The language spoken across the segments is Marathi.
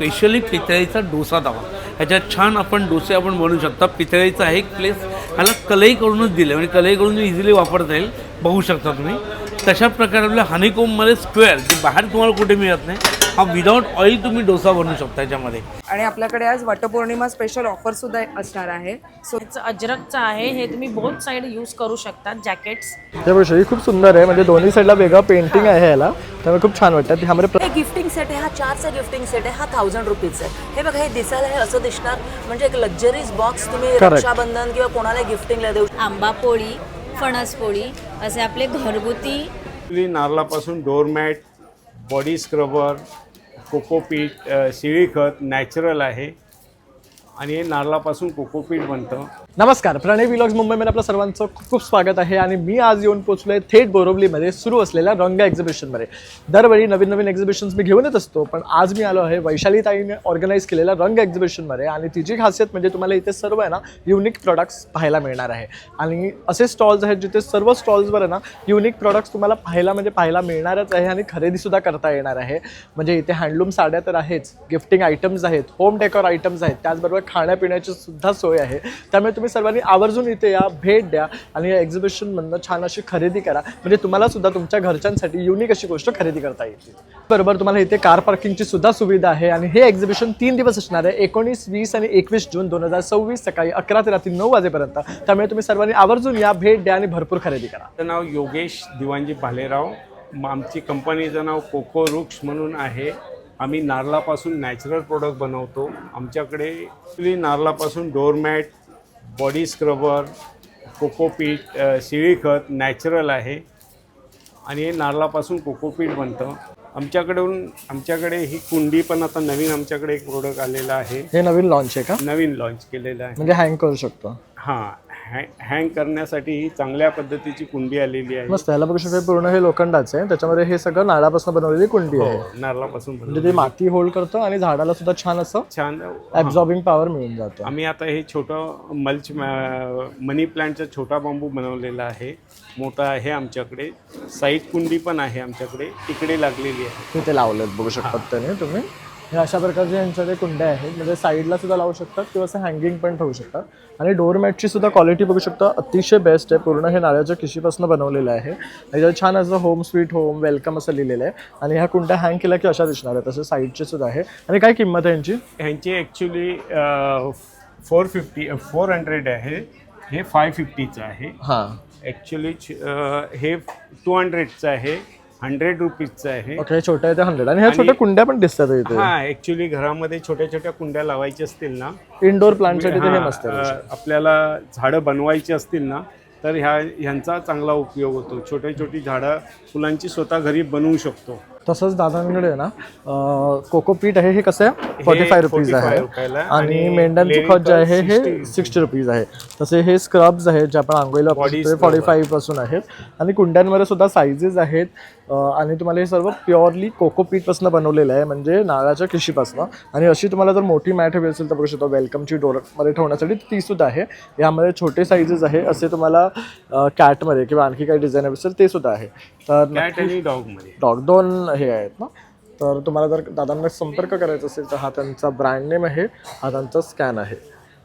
स्पेशली पितळेचा डोसा तवा, ह्याच्यात छान आपण डोसे आपण बनवू शकता. पितळेचा आहे एक प्लेस, ह्याला कलई करूनच दिले, म्हणजे कलई करून इझिली वापरता येईल, बघू शकता तुम्ही. तशा प्रकारे आपल्या हनीकोममध्ये स्क्वेअर, जे बाहेर तुम्हाला कुठे मिळत नाही, हा विदाउट ऑइल तुम्ही डोसा बनवू शकता याच्यामध्ये. आणि आपल्याकडे आज वटपौर्णिमा स्पेशल ऑफर सुद्धा असणार आहे. सो अजरकचं आहे हे, तुम्ही बोथ साइड यूज करू शकता. जॅकेट्स त्यापेक्षा ही खूप सुंदर आहे, म्हणजे दोन्ही साईडला वेगळं पेंटिंग आहे याला, त्यामुळे खूप छान वाटतं. ह्यामध्ये गिफ्टिंग सेट आहे, हा 4चा गिफ्टिंग सेट आहे, हा 1000 रुपीजचा आहे. हे बघा, हे दिसायला हे असं दिसणार, म्हणजे एक लक्झरीज बॉक्स तुम्ही रक्षाबंधन किंवा कोणाला गिफ्टिंगला देऊ. आंबा पोळी, फणस पोळी असे आपले घरगुती. नारळापासून डोरमॅट, बॉडी स्क्रबर, कोकोपीट, शिळी खत नॅचरल आहे आणि हे नारळापासून कोकोपीट बनतं. नमस्कार, प्रणय व्लॉग्स मुंबईमध्ये आपलं सर्वांचं खूप खूप स्वागत आहे. आणि मी आज येऊन पोहोचलो आहे थेट बोरिवलीमध्ये सुरू असलेल्या रंग एक्झिबिशनमध्ये. दरवेळी नवीन नवीन एक्झिबिशन्स मी घेऊन येत असतो, पण आज मी आलो आहे वैशाली ताईने ऑर्गनाईज केलेल्या रंग एक्झिबिशनमध्ये. आणि तिची खासियत म्हणजे तुम्हाला इथे सर्व आहे ना युनिक प्रॉडक्ट्स पाहायला मिळणार आहे. आणि असे स्टॉल्स आहेत जिथे सर्व स्टॉल्सवर आहे ना युनिक प्रॉडक्ट्स तुम्हाला पाहायला मिळणारच आहे आणि खरेदीसुद्धा करता येणार आहे. म्हणजे इथे हँडलूम साड्या तर आहेच, गिफ्टिंग आयटम्स आहेत, होम डेकोर आयटम्स आहेत, त्याचबरोबर खाण्यापिण्याची सुद्धा सोय आहे. त्यामुळे तुम्ही सर्वांनी आवर्जून इथे या, भेट द्या आणि या एक्झिबिशनमधनं छान अशी खरेदी करा, म्हणजे तुम्हाला सुद्धा तुमच्या घरच्यांसाठी युनिक अशी गोष्ट खरेदी करता येईल. बरोबर, तुम्हाला इथे कार पार्किंगची सुद्धा सुविधा आहे. आणि हे एक्झिबिशन 3 दिवस असणार आहे, 19, 20 आणि 21 जून 2026 सकाळी 11 ते रात्री 9 वाजेपर्यंत. त्यामुळे तुम्ही सर्वांनी आवर्जून या, भेट द्या आणि भरपूर खरेदी करा. माझं नाव योगेश दिवाणजी भालेराव. आमची कंपनीचं नाव कोको रुक्स म्हणून आहे. आम्ही नारळापासून नॅचरल प्रोडक्ट बनवतो. आमच्याकडे नारळापासून डोरमॅट, बॉडी स्क्रबर, कोकोपीट, शिळी खत नॅचरल आहे आणि हे नारळापासून कोकोपीट बनतं. आमच्याकडे ही कुंडी पण आता नवीन आमच्याकडे एक प्रोडक्ट आलेला आहे. हे नवीन लॉन्च आहे का? नवीन लॉन्च केलेलं आहे, म्हणजे हँग करू शकतो. हां, हँग करण्यासाठी ही चांगल्या पद्धतीची कुंडी आलेली आहे. मस्त. याला बघू शकतो पूर्ण हे लोखंडाचं आहे, त्याच्यामध्ये हे सगळं नारळापासून बनवलेली कुंडी आहे. नारळापासून म्हणजे ते माती होल्ड करतं आणि झाडाला सुद्धा छान असं छान ॲब्झॉर्बिंग पॉवर मिळून जातो. आम्ही आता हे छोटं मनी प्लांटचा छोटा बांबू बनवलेला आहे. मोठा आहे आमच्याकडे. साईड कुंडी पण आहे आमच्याकडे, तिकडे लागलेली आहे. तिथे लावलेत बघू शकतात त्याने तुम्ही. हे अशा प्रकारचे यांच्याकडे कुंड्या आहेत, म्हणजे साईडला सुद्धा लावू शकतात किंवा असं हँगिंग पण ठेवू शकतात. आणि डोरमॅटची सुद्धा क्वालिटी बघू शकता, अतिशय बेस्ट आहे. पूर्ण हे नारळाच्या खिशीपासून बनवलेलं आहे. याच्यात छान असं होम स्वीट होम वेलकम असं लिहिलेलं आहे. आणि ह्या कुंड्या हँग केल्या की अशा दिसणार आहेत. तसं साईडचे सुद्धा आहे. आणि काय किंमत आहे ह्यांची ॲक्च्युली 400 आहे. हे 550चं आहे. हां, ॲक्च्युली हे 200चं आहे, 100 रुपीजचं आहे. ओके, छोट्या आहे ते 100. आणि ह्या छोट्या कुंड्या पण दिसतात इथे. हां, ॲक्च्युली घरामध्ये छोट्या छोट्या कुंड्या लावायच्या असतील ना, इंडोर प्लांटसाठी ते हे मस्त आहे. आपल्याला झाडं बनवायची असतील ना, तर ह्यांचा चांगला उपयोग होतो. छोटी झाडं फुलांची स्वतः घरी बनवू शकतो. तसंच दादांकडे ना कोकोपीट आहे. हे कसं आहे? 45 रुपीज आहे. आणि मेंढ्यांचं खत जे आहे हे 60 रुपीज आहे. तसे हे स्क्रब्स आहेत जे आपण आंघोळीला वापरतो, 45 पासून आहेत. आणि कुंड्यांमध्ये सुद्धा साईजेस आहेत. आणि तुम्हाला हे सर्व प्युअरली कोकोपीटपासून बनवलेलं आहे, म्हणजे नारळाच्या खिशीपासून. आणि अशी तुम्हाला जर मोठी मॅट हवी असेल तर बघू शकतो, वेलकमची डोरमध्ये ठेवण्यासाठी ती सुद्धा आहे. यामध्ये छोटे साईजेस आहे. असे तुम्हाला कॅटमध्ये किंवा आणखी काही डिझाईन असेल ते सुद्धा आहे. तर कॅट आणि डॉगमध्ये डॉग 2 हे आहेत ना. तर तुम्हाला जर दादांना संपर्क करायचा असेल तर हा त्यांचा ब्रँड नेम आहे, हा त्यांचा स्कॅन आहे.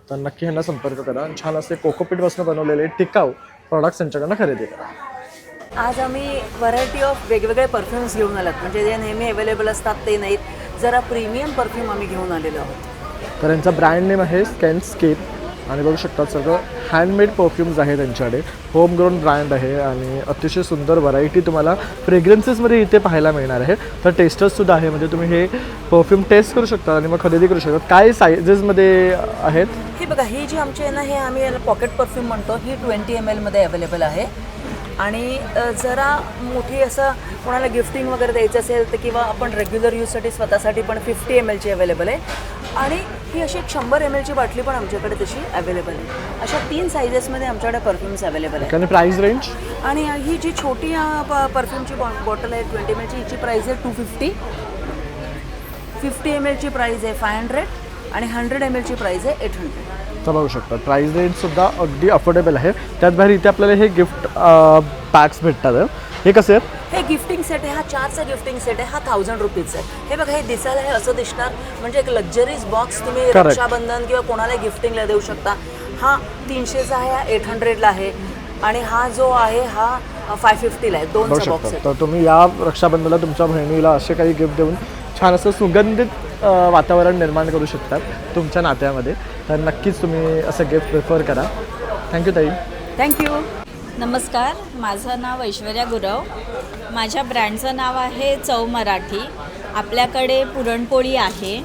तर नक्की ह्यांना संपर्क करा. आणि छान असे कोकोपीटपासून बनवलेले टिकाऊ प्रॉडक्ट्स यांच्याकडनं खरेदी करा. आज आम्ही व्हरायटी ऑफ वेगवेगळे परफ्युम्स घेऊन आलात, म्हणजे जे नेहमी अवेलेबल असतात ते नाहीत. जरा प्रीमियम परफ्यूम आम्ही घेऊन आलेलो आहोत. तर यांचा ब्रँड नेम आहे स्कॅनस्केप. आणि बघू शकतात सगळं हँडमेड परफ्युम्स आहे त्यांच्याकडे. होम ग्रोन ब्रँड आहे आणि अतिशय सुंदर व्हरायटी तुम्हाला फ्रेग्रन्सेसमध्ये इथे पाहायला मिळणार आहे. तर टेस्टर्ससुद्धा आहे, म्हणजे तुम्ही हे परफ्यूम टेस्ट करू शकता आणि मग खरेदी करू शकता. काय सायझेसमध्ये आहेत? ही बघा, ही जी आमची आहे ना, हे आम्ही याला पॉकेट परफ्यूम म्हणतो. ही 20 ml मध्ये अवेलेबल आहे. आणि जरा मोठी असं कोणाला गिफ्टिंग वगैरे द्यायचं असेल तर किंवा आपण रेग्युलर यूजसाठी स्वतःसाठी पण 50 ml ची अवेलेबल आहे. आणि ही अशी 100 ml ची बाटली पण आमच्याकडे तशी अवेलेबल आहे. अशा 3 सायझेसमध्ये आमच्याकडे परफ्यूम्स अवेलेबल आहे. आणि प्राईस रेंज? आणि ही जी छोटी परफ्यूमची बॉटल आहे 20 ml ची, हिची प्राईस आहे 250. 50 ml ची प्राईस आहे 500 आणि 100 ml ची प्राईस आहे 800. तर बघू शकता प्राईस रेंजसुद्धा अगदी अफोर्डेबल आहे. त्याच बाहेर इथे आपल्याला हे गिफ्ट पॅक्स भेटतात. हे कसे आहेत? हे गिफ्टिंग सेट आहे, हा 4चा गिफ्टिंग सेट आहे, हा 1000 रुपीजचा आहे. हे बघा, हे दिसायला हे असं दिसणार, म्हणजे एक लक्झरीज बॉक्स तुम्ही Correct. रक्षाबंधन किंवा कोणाला गिफ्टिंगला देऊ शकता. हा 300चा आहे, हा 800ला आहे आणि हा जो आहे हा 550ला आहे. बघू 2चा बॉक्स शकता. आहे. तर तुम्ही या रक्षाबंधनाला तुमच्या बहिणीला असे काही गिफ्ट देऊन छान असं सुगंधित वातावरण निर्माण करू शकतात तुमच्या नात्यामध्ये. तर नक्कीच तुम्ही असं गिफ्ट प्रिफर करा. थँक्यू ताई. थँक्यू. नमस्कार, माझं नाव ऐश्वर्या गुरव. माझ्या ब्रँडचं नाव आहे चव मराठी. आपल्याकडे पुरणपोळी आहे,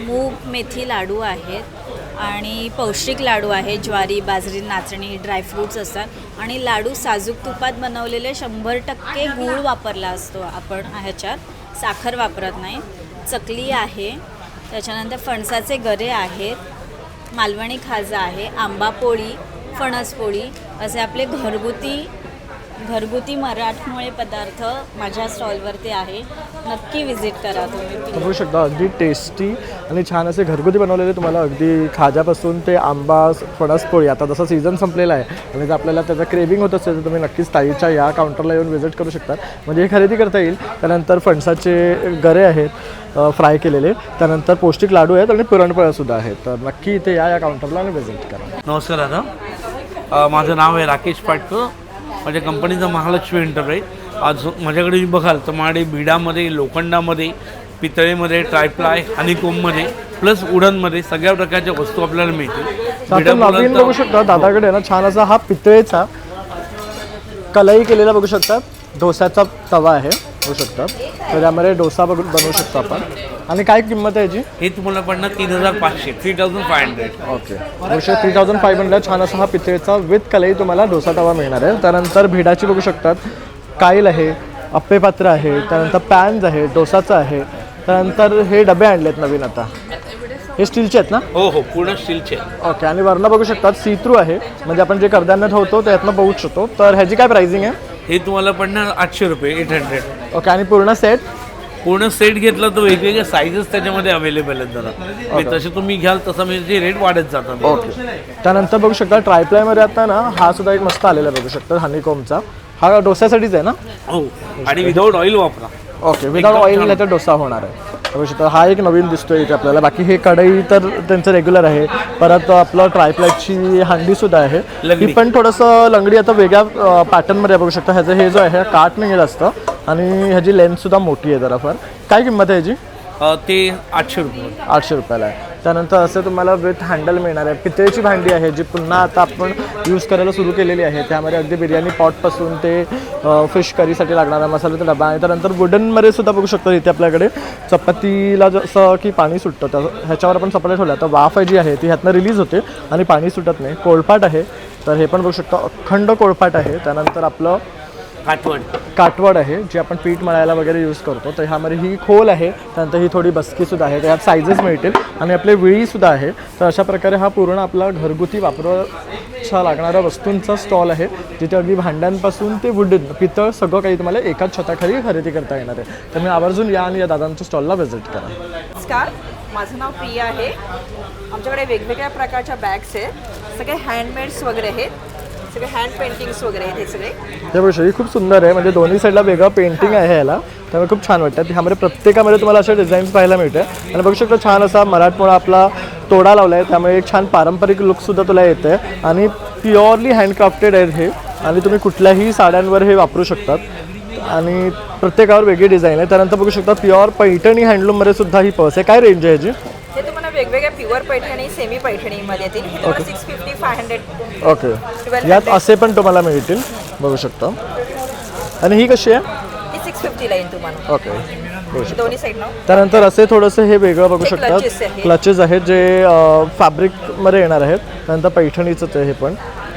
मूग मेथी लाडू आहेत आणि पौष्टिक लाडू आहे. ज्वारी, बाजरी, नाचणी, ड्रायफ्रूट्स असतात आणि लाडू साजूक तुपात बनवलेले 100% गूळ वापरला असतो आपण ह्याच्यात, साखर वापरत नाही. चकली आहे, त्याच्यानंतर फणसाचे गरे आहेत, मालवणी खाजा आहे, आंबा पोळी, फणस पोळी असे आपले घरगुती मराठमोळे पदार्थ माझ्या स्टॉलवरती आहे. नक्की विजिट करा तुम्ही. बघू शकता अगदी टेस्टी आणि छान असे घरगुती बनवलेले तुम्हाला अगदी खाज्यापासून ते आंबा फणस पोळी. आता जसं सीझन संपलेला आहे आणि जर आपल्याला त्याचा क्रेविंग होत असेल तर तुम्ही नक्कीच ताईच्या या काउंटरला येऊन व्हिजिट करू शकता. म्हणजे हे खरेदी करता येईल. त्यानंतर फणसाचे गरे आहेत फ्राय केलेले, त्यानंतर पौष्टिक लाडू आहेत आणि पुरणपोळ्यासुद्धा आहेत. तर नक्की इथे या काउंटरला आणि व्हिजिट करा. नमस्कार दादा, माझं नाव आहे राकेश पाटकर. माझ्या कंपनीचं महालक्ष्मी एंटरप्राइज. आज माझ्याकडे तुम्ही बघाल तर माझ्याकडे बिडामध्ये, लोखंडामध्ये, पितळेमध्ये, ट्रायप्लाय, हनीकोममध्ये प्लस वुडनमध्ये सगळ्या प्रकारच्या वस्तू आपल्याला मिळतील. आता नवीन बघू शकता दादाकडे ना छान असा हा पितळेचा कलई केलेला बघू शकता डोसाचा तवा आहे. बघू शकता तर यामध्ये डोसा बनवू शकतो आपण. आणि काय किंमत आहे याची? हे तुम्हाला पडणार 3500, 3500. ओके, 3500 छान असा हा पितळेचा विथ कलई तुम्हाला डोसा तवा मिळणार आहे. त्यानंतर भिडाची बघू शकतात काईल आहे, अप्पे पात्र आहे, त्यानंतर पॅन्स आहे, डोसाचं आहे. त्यानंतर हे डबे आणलेत नवीन आता, हे स्टीलचे आहेत ना? हो हो, पूर्ण स्टीलचे. ओके. आणि वरनं बघू शकतात सी थ्रू आहे, म्हणजे आपण जे कडधान्य ठेवतो त्यातनं बघू शकतो. तर ह्याची काय प्राइसिंग आहे? हे तुम्हाला पडणार 800 रुपये, 800. ओके. आणि पूर्ण सेट? पूर्ण सेट घेतला तर वेगवेगळे साईजेस त्याच्यामध्ये अवेलेबल आहेत जरा. तसे तुम्ही घ्याल तसं म्हणजे रेट वाढत जातात. ओके. त्यानंतर बघू शकता ट्रायप्लायमध्ये आता ना हा सुद्धा एक मस्त आलेला बघू शकता हनीकोमचा. हा डोस्यासाठीच आहे ना? हो, आणि विदाऊट ऑइल वापरा. ओके, विदाऊट ऑइल ह्याचा डोसा होणार आहे. बघू शकता हा एक नवीन दिसतोय इथे आपल्याला. बाकी हे कढई तर त्यांचं रेग्युलर आहे. परत आपलं ट्रायप्लायची हांडीसुद्धा आहे. ही पण थोडंसं लंगडी आता वेगळ्या पॅटर्नमध्ये बघू शकता. ह्याचं हे जो आहे काट नाही जास्त आणि ह्याची लेंथसुद्धा मोठी आहे जराफार. काय किंमत आहे ह्याची? ते 800 रुपये. 800 रुपयाला आहे. त्यानंतर असं तुम्हाला विथ हँडल मिळणार आहे. पितळेची भांडी आहे जी पुन्हा आता आपण यूज करायला सुरू केलेली आहे. त्यामध्ये अगदी बिर्याणी पॉटपासून ते फिश करीसाठी लागणारा मसाल्याचा डबा आहे. त्यानंतर वुडनमध्ये सुद्धा बघू शकतो इथे आपल्याकडे चपातीला जसं की पाणी सुटतं तर ह्याच्यावर आपण चपात्या ठेवल्या तर वाफ जी आहे ती ह्यातनं रिलीज होते आणि पाणी सुटत नाही. कोळपाट आहे, तर हे पण बघू शकतो अखंड कोळपाट आहे. त्यानंतर आपलं काटवड आहे जी आपण पीठ मळायला वगैरे यूज करतो. तर ह्यामध्ये ही खोल आहे, त्यानंतर ही थोडी बसकीसुद्धा आहे. त्यात सायझेस मिळतील आणि आपले विळीसुद्धा आहे. तर अशा प्रकारे हा पूर्ण आपला घरगुती वापराच्या लागणाऱ्या वस्तूंचा स्टॉल आहे, जिथे अगदी भांड्यांपासून ते वुडन पितळ सगळं काही तुम्हाला एकाच छताखाली खरेदी करता येणार आहे. त्यामुळे आवर्जून या आणि या दादांच्या स्टॉलला व्हिजिट करा. नमस्कार, माझं नाव प्रिया आहे. आमच्याकडे वेगवेगळ्या प्रकारच्या बॅग्स आहेत, सगळे हँडमेड्स वगैरे आहेत, सगळे हँड पेंटिंग्स वगैरे आहेत. हे सगळे हे बघू ही खूप सुंदर आहे, म्हणजे दोन्ही साईडला वेगळं पेंटिंग आहे याला, त्यामुळे खूप छान वाटतं. ह्यामध्ये प्रत्येकामध्ये तुम्हाला असे डिझाईन्स पाहायला मिळते आणि बघू शकतो छान असा मराठमोळा आपला तोडा लावला आहे, त्यामुळे एक छान पारंपरिक लुकसुद्धा तुला येतं आहे आणि प्युअरली हँडक्राफ्टेड आहेत हे. आणि तुम्ही कुठल्याही साड्यांवर हे वापरू शकतात आणि प्रत्येकावर वेगळी डिझाईन आहे. त्यानंतर बघू शकता प्युअर पैठणी हँडलूममध्ये सुद्धा ही पर्स आहे. काय रेंज आहे ह्याची? हे तुम्हाला वेगवेगळ्या प्युअर पैठणी, सेमी पैठणीमध्ये येतील. हे तुम्हाला 650, 500. ओके, यात असे पण तुम्हाला मिळतील बघू शकता. आणि ही कशी आहे? ही 650 ला येईल तुम्हाला. ओके, बघू शकता. दोन्ही साईड ना. त्यानंतर असे थोडंसं हे वेगळं बघू शकतात, clutches आहेत. क्लचेस आहेत जे फॅब्रिकमध्ये येणार आहेत. त्यानंतर पैठणीचंच आहे हे पण.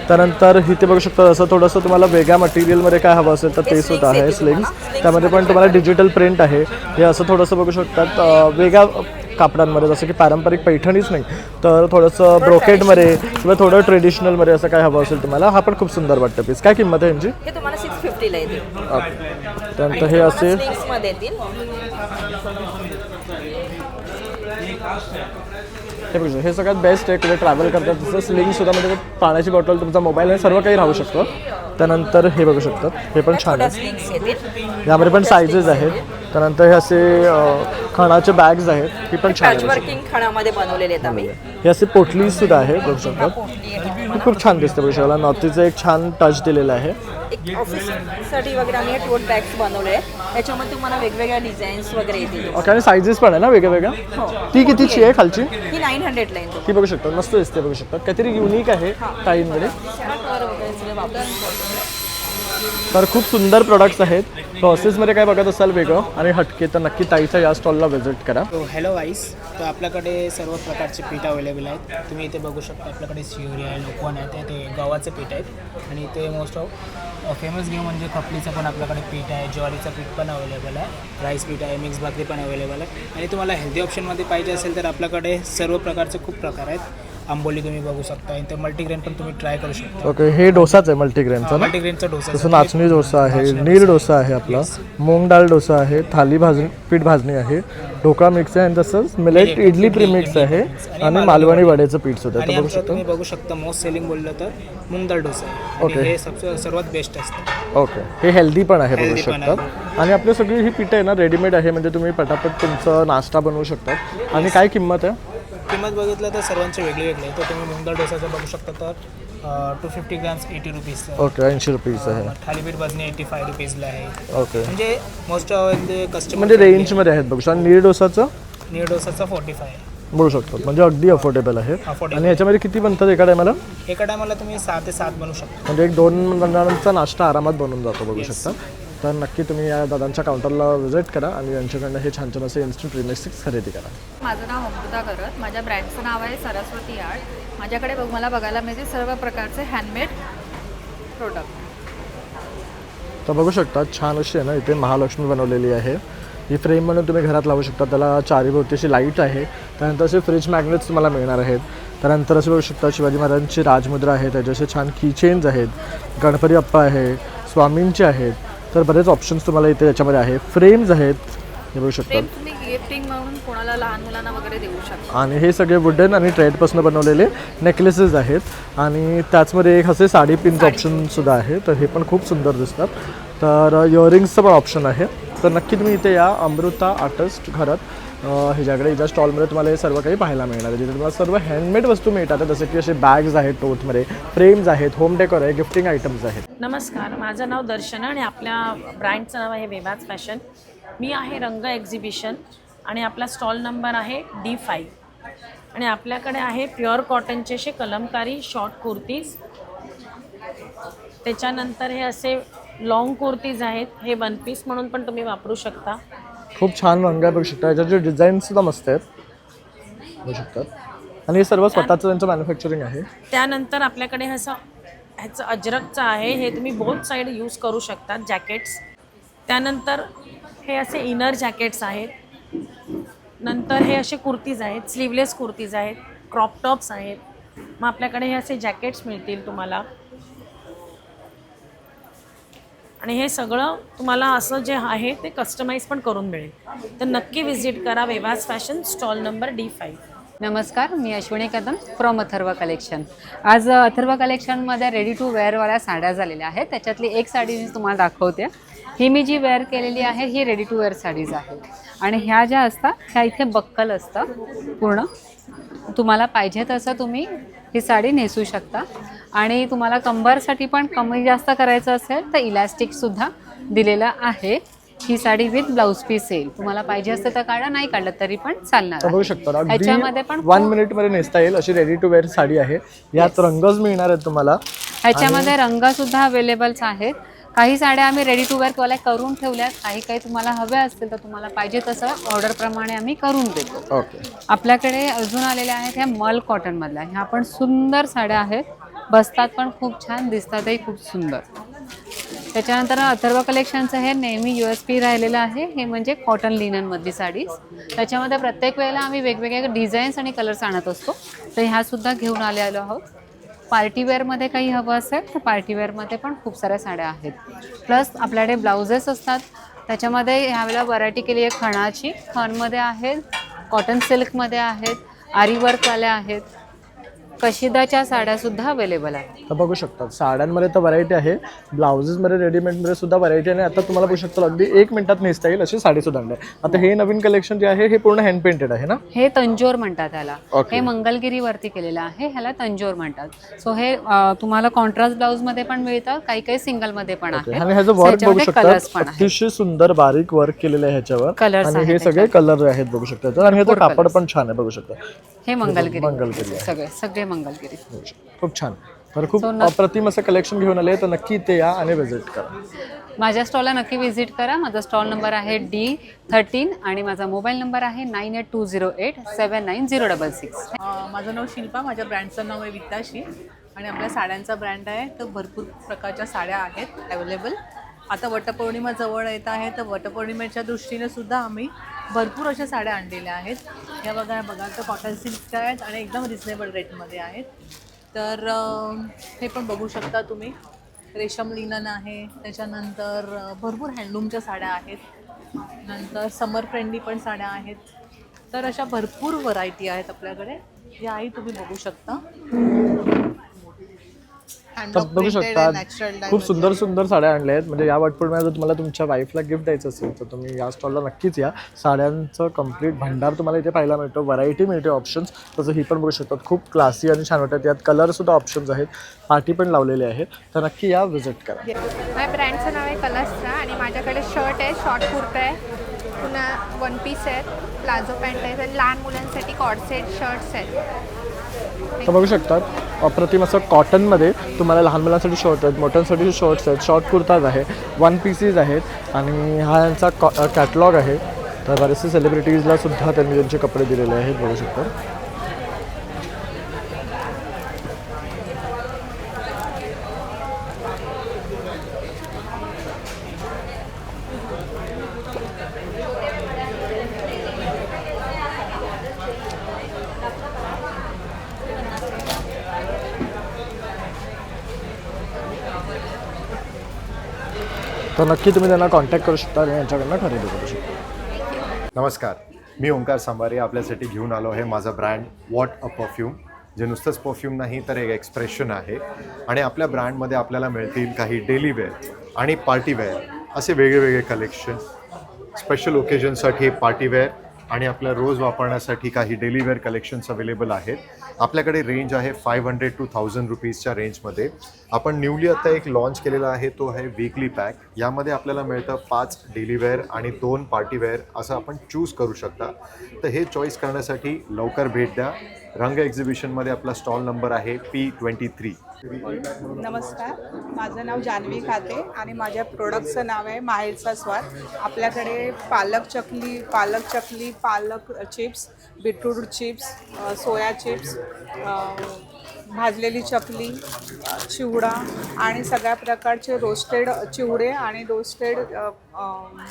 त्यानंतर इथे बघू शकता असं थोडंसं तुम्हाला वेगळ्या मटेरियलमध्ये काय हवं असेल तर ते सुद्धा आहे. स्लिंग्स, त्यामध्ये पण तुम्हाला डिजिटल प्रिंट आहे. हे असं थोडंसं बघू शकतात वेगळ्या कापडांमध्ये, जसं की पारंपरिक पैठणीच नाही तर थोडंसं ब्रोकेडमध्ये किंवा थोडं ट्रेडिशनलमध्ये असं काय हवं असेल तुम्हाला, हा पण खूप सुंदर वाटतं पीस. काय किंमत आहे यांची? हे तुम्हाला 650 ला येतील. त्यानंतर हे असे स्लिंग्समध्ये येतील. हे बघू, हे सगळ्यात बेस्ट आहे. कुठे ट्रॅव्हल करतात तसं स्लिंगसुद्धा, म्हणजे पाण्याची बॉटल, तुमचा मोबाईल आणि सर्व काही राहू शकतं. त्यानंतर हे बघू शकतात, हे पण छान आहे. स्लिंग्स येतील. यामध्ये पण सायझेस आहेत. त्यानंतर हे असे खणाचे बॅग्स आहेत, ही पण छान पॅच आहे. वर्किंग खणामध्ये बनवलेले आहेत आम्ही. हे असे पोटलीसुद्धा आहे, बघू शकतात. ही खूप छान दिसते बघू शकता. नॉर्तीचं एक छान टच दिलेलं आहे. एक ऑफिससाठी वगैरे आम्ही हे टोट बॅग्स बनवले आहेत. त्याच्यामध्ये तुम्हाला वेगवेगळ्या डिझाईन्स वगैरे येतील. ओके, आणि सायझेस पण आहे ना वेगळ्या वेगळ्या. ती कितीची आहे खालची? ही 900 ला येईल. ती बघू शकता, मस्त दिसते बघू शकता. काहीतरी युनिक आहे ताईंमध्ये. तर खूप सुंदर प्रोडक्ट्स आहेत. प्रोसेसमध्ये काय बघत असाल वेगळं आणि हटके, तर नक्की ताईच्या या स्टॉलला व्हिजिट करा. तो हॅलो गाईस, तर आपल्याकडे सर्व प्रकारचे पीठ अवेलेबल आहेत. तुम्ही इथे बघू शकता, आपल्याकडे शिवरी आहे, लोकवन आहे, ते गव्हाचं पीठ आहेत. आणि ते मोस्ट ऑफ फेमस घेऊ म्हणजे खपलीचं पण आपल्याकडे पीठ आहे, ज्वारीचं पीठ पण अवेलेबल आहे, राईस पीठ आहे, मिक्स भाकरी पण अवेलेबल आहे. आणि तुम्हाला हेल्दी ऑप्शनमध्ये पाहिजे असेल तर आपल्याकडे सर्व प्रकारचे खूप प्रकार आहेत. आंबोली तुम्ही बघू शकता, इथे मल्टीग्रेन पण तुम्ही ट्राय करू शकता. ओके, हे डोसाच आहे मल्टीग्रेनचा ना? मल्टीग्रेनचा डोसा, जसं नाचणी डोसा आहे, नीर डोसा आहे आपला, मूग डाळ डोसा आहे, थाली भाजणी, पीठ भाजणी आहे, ढोकळा मिक्स आहे, आणि तसंच मिलेट इडली प्रीमिक्स आहे, आणि मालवणी वड्याचं पीठ सुद्धा आणि बघू आमचं तुम्ही बघू शकता मोस्ट सेलिंग बोललं तर मूग डाळ डोसा आहे. ओके. आणि हे सर्वात बेस्ट असतं. ओके, हे हेल्दी पण आहे बघू Healthy पण शकतात. आणि आपली सगळी ही पीठ आहे ना रेडीमेड आहे, म्हणजे तुम्ही पटापट तुमचं नाश्ता बनवू शकतात. आणि काय किंमत आहे? किंमत बघितलं तर सर्वांचे वेगळे वेगळे आहे. तर तुम्ही मूग डाळ डोसाचं बघू शकता तर 250 ग्रॅम्स 80 रुपीज. ओके, 80 रुपीज आहे. थालीपीठ भाजणी 85 रुपीजला आहे. ओके, म्हणजे मोस्ट ऑफ कस्टमर म्हणजे रेंजमध्ये आहेत बघू शकता. नीर डोसाचं नीर डोसाचा 45 आहे. बोलू शकतो, म्हणजे अगदी अफोर्डेबल आहे. Affordable. आणि ह्याच्यामध्ये किती बनतात एका टायमाला? एका टायमाला तुम्ही 6 ते 7 बनवू शकता. म्हणजे एक 2 जणांचा नाश्ता आरामात बनून जातो बघू शकता. तर नक्की तुम्ही या दादांच्या काउंटरला व्हिजिट करा आणि यांच्याकडनं हे छान छान असे इन्स्टंट प्रीमिक्स खरेदी करा. माझं नाव अमृता करत, माझ्या ब्रँडचं नाव आहे सरस्वती आर्ट. माझ्याकडे मला बघायला मिळते सर्व प्रकारचे हँडमेड प्रोडक्ट. तर बघू शकता, छान अशी आहे ना इथे महालक्ष्मी बनवलेली आहे. ही फ्रेम म्हणून तुम्ही घरात लावू शकता. त्याला चारीभोवतीची लाईट आहे. त्यानंतर असे फ्रिज मॅग्नेट्स तुम्हाला मिळणार आहेत. त्यानंतर असे बघू शकता शिवाजी महाराजांची राजमुद्रा आहे, त्याचे असे छान कीचेन्स आहेत, गणपती बाप्पा आहे, स्वामींचे आहेत. तर बरेच ऑप्शन्स तुम्हाला इथे याच्यामध्ये आहे. फ्रेम्स आहेत, हे बघू शकता. तुम्ही गिफ्टिंग म्हणून कोणाला लहान मुलांना वगैरे देऊ शकता. आणि हे सगळे वुडन आणि ट्रेडपासून बनवलेले नेकलेसेस आहेत. आणि त्याचमध्ये एक असे साडी पिन्स ऑप्शनसुद्धा आहे. तर हे पण खूप सुंदर दिसतात. तर इयरिंग्सचं पण ऑप्शन आहे. तर नक्की तुम्ही इथे या अमृता आर्टिस्ट घरात, ह्याच्याकडे हिच्या स्टॉलमध्ये तुम्हाला हे सर्व काही पाहायला मिळणार आहे. जिथे तुम्हाला सर्व हँडमेड वस्तू मिळतात, जसं की असे बॅग्स आहेत टोथमध्ये, फ्रेम्स आहेत, होम डेकोर आहे, गिफ्टिंग आयटम्स आहेत. नमस्कार, माझं नाव दर्शना आणि आपल्या ब्रँडचं नाव आहे वेवाज फॅशन. मी आहे रंग एक्झिबिशन आणि आपला स्टॉल नंबर आहे D5. आणि आपल्याकडे आहे प्युअर कॉटनचे असे कलमकारी शॉर्ट कुर्तीज. त्याच्यानंतर हे असे लॉंग कुर्तीज आहेत. हे 1 पीस म्हणून पण तुम्ही वापरू शकता. खूप छान रंग आहे बघू शकता. याच्याचे डिझाईनसुद्धा मस्त आहेत बघू शकतात. आणि हे सर्व स्वतःचं त्यांचं मॅन्युफॅक्चरिंग आहे. त्यानंतर आपल्याकडे ह्याचं अजरकचं आहे. हे तुम्ही बोथ साईड यूज करू शकता जॅकेट्स. त्यानंतर हे असे इनर जॅकेट्स आहेत. नंतर हे असे कुर्तीज आहेत, स्लीवलेस कुर्तीज आहेत, क्रॉप टॉप्स आहेत. मग आपल्याकडे हे असे जॅकेट्स मिळतील तुम्हाला. आणि हे सगळं तुम्हाला असं जे आहे ते कस्टमाइज पण करून मिळेल. तर नक्की व्हिजिट करा वेवाज फॅशन, स्टॉल नंबर D5. नमस्कार, मी अश्विनी कदम फ्रॉम अथर्व कलेक्शन. आज अथर्व कलेक्शनमध्ये रेडी टू वेअरवाल्या साड्या झालेल्या आहेत. त्याच्यातली एक साडी मी तुम्हाला दाखवते. ही मी जी वेअर केलेली आहे ही रेडी टू वेअर साडीज आहे. आणि ह्या ज्या असतात ह्या इथे बक्कल असतं पूर्ण. तुम्हाला पाहिजे तसं तुम्ही ही साडी नेसू शकता. आणि तुम्हाला कंबरसाठी पण कमी जास्त करायचं असेल तर इलॅस्टिकसुद्धा दिलेलं आहे. ही साडी विथ ब्लाऊज पीस येईल. तुम्हाला पाहिजे असतं तर काढा, नाही काढलं तरी पण चालणार. बघू शकता ह्याच्यामध्ये पण 1 मिनिटमध्ये नेसता येईल अशी रेडी टू वेअर साडी आहे. यात रंगच मिळणार आहेत तुम्हाला. ह्याच्यामध्ये रंगसुद्धा अवेलेबल्स आहेत. काही साड्या आम्ही रेडी टू वेअर करून ठेवल्यात. काही तुम्हाला हव्या असतील तर तुम्हाला पाहिजे तसं ऑर्डरप्रमाणे आम्ही करून देतो. ओके. आपल्याकडे अजून आलेल्या आहेत ह्या मल कॉटनमधल्या. ह्या पण सुंदर साड्या आहेत. बसतात पण खूप छान, दिसतातही खूप सुंदर. त्याच्यानंतर अथर्व कलेक्शनचं हे नेहमी USP राहिलेलं आहे, हे म्हणजे कॉटन लिननमधली साडीज. त्याच्यामध्ये प्रत्येक वेळेला आम्ही वेगवेगळे डिझाईन्स आणि कलर्स आणत असतो, तर ह्यासुद्धा घेऊन आलेलो आहोत. पार्टीवेअरमध्ये काही हवं असेल तर पार्टीवेअरमध्ये पण खूप साऱ्या साड्या आहेत. प्लस आपल्याकडे ब्लाउजेस असतात, त्याच्यामध्ये ह्यावेळेला व्हरायटी केली आहे खणाची. खणमध्ये आहेत, कॉटन सिल्कमध्ये आहेत, आरीवर्कवाल्या आहेत, कशिदाच्या साड्यासुद्धा अवेलेबल आहेत. तर बघू शकतात साड्यांमध्ये तर व्हरायटी आहे, ब्लाउजेसमध्ये रेडीमेडमध्ये सुद्धा व्हरायटी आहे. आता तुम्हाला बघू शकता अगदी 1 मिनिटात नेसता येईल अशी साडीसुद्धा आणली आहे. आता हे नवीन कलेक्शन जे आहे हे पूर्ण हँड पेंटेड आहे ना? हे तंजोर म्हणतात त्याला. Okay. हे मंगलगिरीवरती केलेलं आहे, ह्याला तंजोर म्हणतात. सो हे तुम्हाला कॉन्ट्रास्ट ब्लाऊजमध्ये पण मिळतं, काही काही सिंगलमध्ये पण आहे. आणि ह्याचं वर्क बघू कलर्स शकता, पण आहेत. अतिशय सुंदर बारीक वर्क केलेलं आहे ह्याच्यावर. Colours आणि हे आहेत सगळे कलर आहेत बघू शकता. आणि ह्याचं कापड colours. पण छान आहे बघू शकता. हे मंगलगिरी मंगलगिरी आहे. सगळे मंगलगिरी. खूप छान. तर खूप अप्रतिम असं कलेक्शन घेऊन आले, तर नक्की इथे या आणि व्हिजिट करा. माझ्या स्टॉलला नक्की व्हिजिट करा. माझा स्टॉल नंबर आहे D13 आणि माझा मोबाईल नंबर आहे 9820879066. माझं नाव शिल्पा, माझ्या ब्रँडचं नाव आहे विताशी आणि आपल्या साड्यांचा ब्रँड आहे. तर भरपूर प्रकारच्या साड्या आहेत अवेलेबल. आता वटपौर्णिमा जवळ येत आहे, तर वटपौर्णिमेच्या दृष्टीने सुद्धा आम्ही भरपूर अशा साड्या आणलेल्या आहेत. या बघा तर कॉटन सिल्कच्या आहेत आणि एकदम रिजनेबल रेटमध्ये आहेत. तर हे पण बघू शकता तुम्ही, रेशम लिनन आहे. त्याच्यानंतर भरपूर हँडलूमच्या साड्या आहेत. नंतर समर फ्रेंडली पण साड्या आहेत. तर अशा भरपूर व्हरायटी आहेत आपल्याकडे, याही तुम्ही बघू शकता. तर बघू शकता खूप सुंदर सुंदर साड्या आणल्या आहेत. म्हणजे या वटपौर्णिमेला जर तुम्हाला तुमच्या वाईफला गिफ्ट द्यायचं असेल तर तुम्ही या स्टॉलला नक्कीच या. साड्यांचं कम्प्लीट भंडार तुम्हाला इथे पाहायला मिळतो, व्हरायटी मिळते, ऑप्शन्स. तसं ही पण बघू शकतात, खूप क्लासी आणि छान वाटतात. यात कलरसुद्धा ऑप्शन्स आहेत, पार्टी पण लावलेले आहेत. तर नक्की या, व्हिजिट करा. माझ्या ब्रँडचं नाव आहे कलर्सचा आणि माझ्याकडे शर्ट आहे, शॉर्ट कुर्ता आहे, पुन्हा वन पीस आहेत, प्लाझो पॅन्ट आहेत आणि लहान मुलांसाठी कॉर्ड सेट शर्ट्स आहेत. तर बघू शकतात अप्रतिम असं कॉटनमध्ये तुम्हाला लहान मुलांसाठी शॉर्ट आहेत, मोठ्यांसाठी शॉर्ट्स आहेत, शॉर्ट कुर्ताज आहे, वन पीसीज आहेत आणि हा यांचा कॅटलॉग आहे. तर बरेचसे सेलिब्रिटीजला सुद्धा त्यांनी त्यांचे कपडे दिलेले आहेत बघू शकता. तर नक्की तुम्ही त्यांना कॉन्टॅक्ट करू शकता आणि यांच्याकडनं खरेदी करू शकता. नमस्कार, मी ओंकार सांबारे आपल्यासाठी घेऊन आलो आहे माझा ब्रँड वॉट अ परफ्यूम, जे नुसतंच परफ्यूम नाही तर एक एक्सप्रेशन आहे. आणि आपल्या ब्रँडमध्ये आपल्याला मिळतील काही डेली वेअर आणि पार्टीवेअर असे वेगवेगळे कलेक्शन. स्पेशल ओकेजनसाठी पार्टीवेअर आणि आपल्या रोज वापरण्यासाठी काही डेली वेअर कलेक्शन्स अवेलेबल आहेत. आपल्याकडे रेंज आहे 500 to 1000 रुपीजच्या रेंजमध्ये. आपण न्यूली आता एक लॉन्च केलेला आहे, तो आहे वीकली पॅक. यामध्ये आपल्याला मिळतं 5 डेली वेअर आणि 2 पार्टीवेअर असं आपण चूज करू शकता. तर हे चॉईस करण्यासाठी लवकर भेट द्या. रंग एक्झिबिशनमध्ये आपला स्टॉल नंबर आहे P23. नमस्कार, माझं नाव जान्हवी खाते आणि माझ्या प्रोडक्टचं नाव आहे माहेरचा स्वाद. आपल्याकडे पालक चकली, पालक chips, beetroot chips, soya chips, भाजलेली चकली, चिवडा आणि सगळ्या प्रकारचे रोस्टेड चिवडे आणि रोस्टेड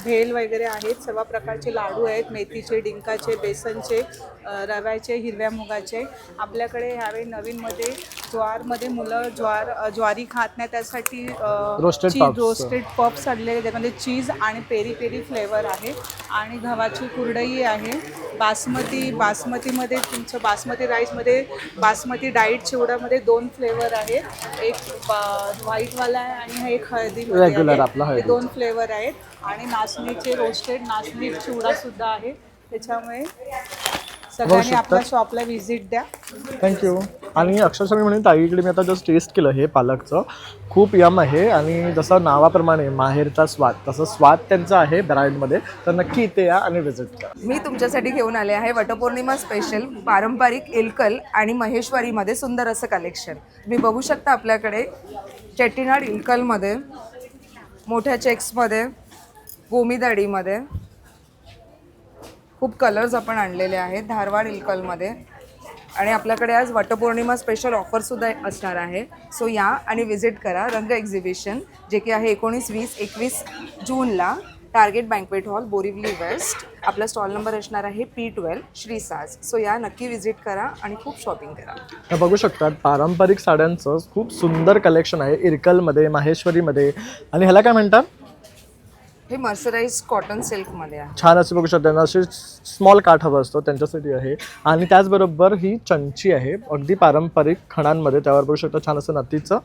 भेल वगैरे आहेत. सर्व प्रकारचे लाडू आहेत, मेथीचे, डिंकाचे, बेसनचे, रव्याचे, हिरव्या मुगाचे. आपल्याकडे ह्यावेळी नवीनमध्ये ज्वारमध्ये मुलं ज्वारी खात नाही त्यासाठी रोस्टेड पफ्स आणलेले, त्यामध्ये चीज आणि पेरी पेरी फ्लेवर आहे. आणि गव्हाची कुरडई आहे. बासमतीमध्ये तुमचं बासमती राईसमध्ये बासमती डाईट चिवड्यामध्ये 2 फ्लेवर आहेत, एक व्हाईटवाला आहे आणि एक हळदीमध्ये 2 फ्लेवर आहेत. आणि नाचणीचे रोस्टेड नाचणी चिवडासुद्धा आहे. त्याच्यामुळे सगळ्यांनी आपल्या शॉपला व्हिजिट द्या. थँक्यू. आणि अक्षरशः मी म्हणेन ताईकडे मी आता जस्ट टेस्ट केलं हे पालकचं, खूप यम आहे. आणि जसं नावाप्रमाणे माहेरचा स्वाद, तसं स्वाद त्यांचा आहे ब्रँडमध्ये. तर नक्की इथे या आणि व्हिजिट करा. मी तुमच्यासाठी घेऊन आले आहे वटपौर्णिमा स्पेशल पारंपरिक इलकल आणि महेश्वरीमध्ये सुंदर असं कलेक्शन. तुम्ही बघू शकता आपल्याकडे चेट्टीनाड इलकलमध्ये, मोठ्या चेक्समध्ये, गोमीदाडीमध्ये खूप कलर्स आपण आणलेले आहेत. धारवाड इलकलमध्ये आणि आपल्याकडे आज वटपौर्णिमा स्पेशल ऑफरसुद्धा असणार आहे. सो या आणि विजिट करा रंग एक्झिबिशन, जे की आहे 19, 20, 21 जूनला target banquet hall, Borivali west. आपला स्टॉल नंबर असणार आहे P12 श्री साज. सो या नक्की विजिट करा आणि खूप शॉपिंग करा. तर बघू शकतात पारंपरिक साड्यांचं खूप सुंदर कलेक्शन आहे इरकलमध्ये, माहेश्वरीमध्ये. आणि ह्याला काय म्हणतात? हे मर्सराइज कॉटन सिल्कमध्ये आहे. छान असे बघू शकता. त्यांना असे स्मॉल काठ हवं असतो त्यांच्यासाठी आहे. आणि त्याचबरोबर ही चंची आहे अगदी पारंपरिक खणांमध्ये. त्यावर बघू शकता छान असं नथीचं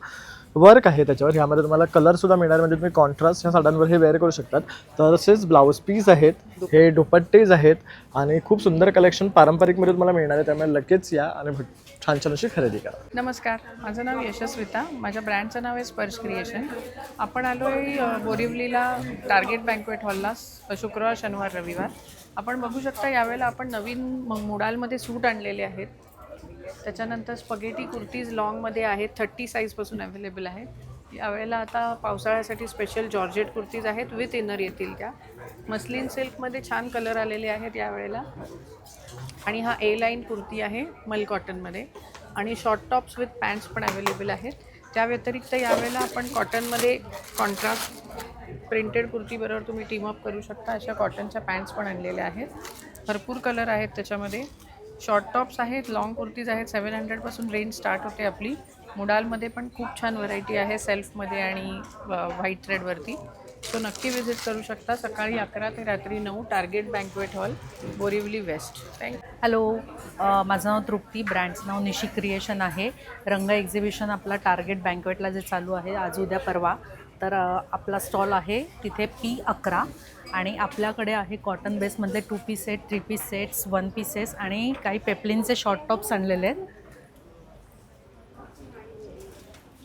वर्क आहे त्याच्यावर. ह्यामध्ये तुम्हाला कलरसुद्धा मिळणार, म्हणजे तुम्ही कॉन्ट्रास्ट ह्या साड्यांवर हे वेअर करू शकतात. तसेच ब्लाऊज पीस आहेत, हे दुपट्टेज आहेत आणि खूप सुंदर कलेक्शन पारंपरिकमध्ये तुम्हाला मिळणार आहे. त्यामुळे लगेच या आणि छान छान अशी खरेदी करा. नमस्कार, माझं नाव यशस्विता. माझ्या ब्रँडचं नाव आहे स्पर्श क्रिएशन. आपण आलो आहे बोरिवलीला टार्गेट बँक्वेट हॉलला शुक्रवार, शनिवार, रविवार. आपण बघू शकता यावेळेला आपण नवीन मुडालमध्ये सूट आणलेले आहेत. त्याच्यानंतर स्पगेटी कुर्तीज लॉंगमध्ये आहेत, 30 साईजपासून अवेलेबल आहेत. यावेळेला आता पावसाळ्यासाठी स्पेशल जॉर्जेट कुर्तीज आहेत विथ इनर येतील त्या. मस्लिन सिल्कमध्ये छान कलर आलेले आहेत यावेळेला. आणि हा ए लाईन कुर्ती आहे मल कॉटनमध्ये. आणि शॉर्ट टॉप्स विथ पॅन्ट्स पण अवेलेबल आहेत. त्या व्यतिरिक्त यावेळेला आपण कॉटनमध्ये कॉन्ट्रास्ट प्रिंटेड कुर्तीबरोबर तुम्ही टीमअप करू शकता अशा कॉटनच्या पॅन्ट्स पण आणलेल्या आहेत. भरपूर कलर आहेत त्याच्यामध्ये. शॉर्ट टॉप्स आहेत, लॉंग कुर्तीज आहेत. 700पासून रेंज स्टार्ट होते आपली. मुडालमध्ये पण खूप छान व्हरायटी आहे सेल्फमध्ये आणि व्हाईट थ्रेडवरती. सो नक्की विजिट करू शकता. सकाळी 11 ते रात्री 9 target banquet hall, Borivali west. Thank you. Hello, माझं नाव तृप्ती. ब्रँडचं नाव निशी क्रिएशन आहे. रंग एक्झिबिशन आपला टार्गेट बँक्वेटला जे चालू आहे आज, उद्या, परवा, तर आपला स्टॉल आहे तिथे P11. आणि आपल्याकडे आहे कॉटन बेसमधले 2 piece set, 3 piece sets, 1 pieces आणि काही पेपलिनचे शॉर्ट टॉप्स आणलेले आहेत.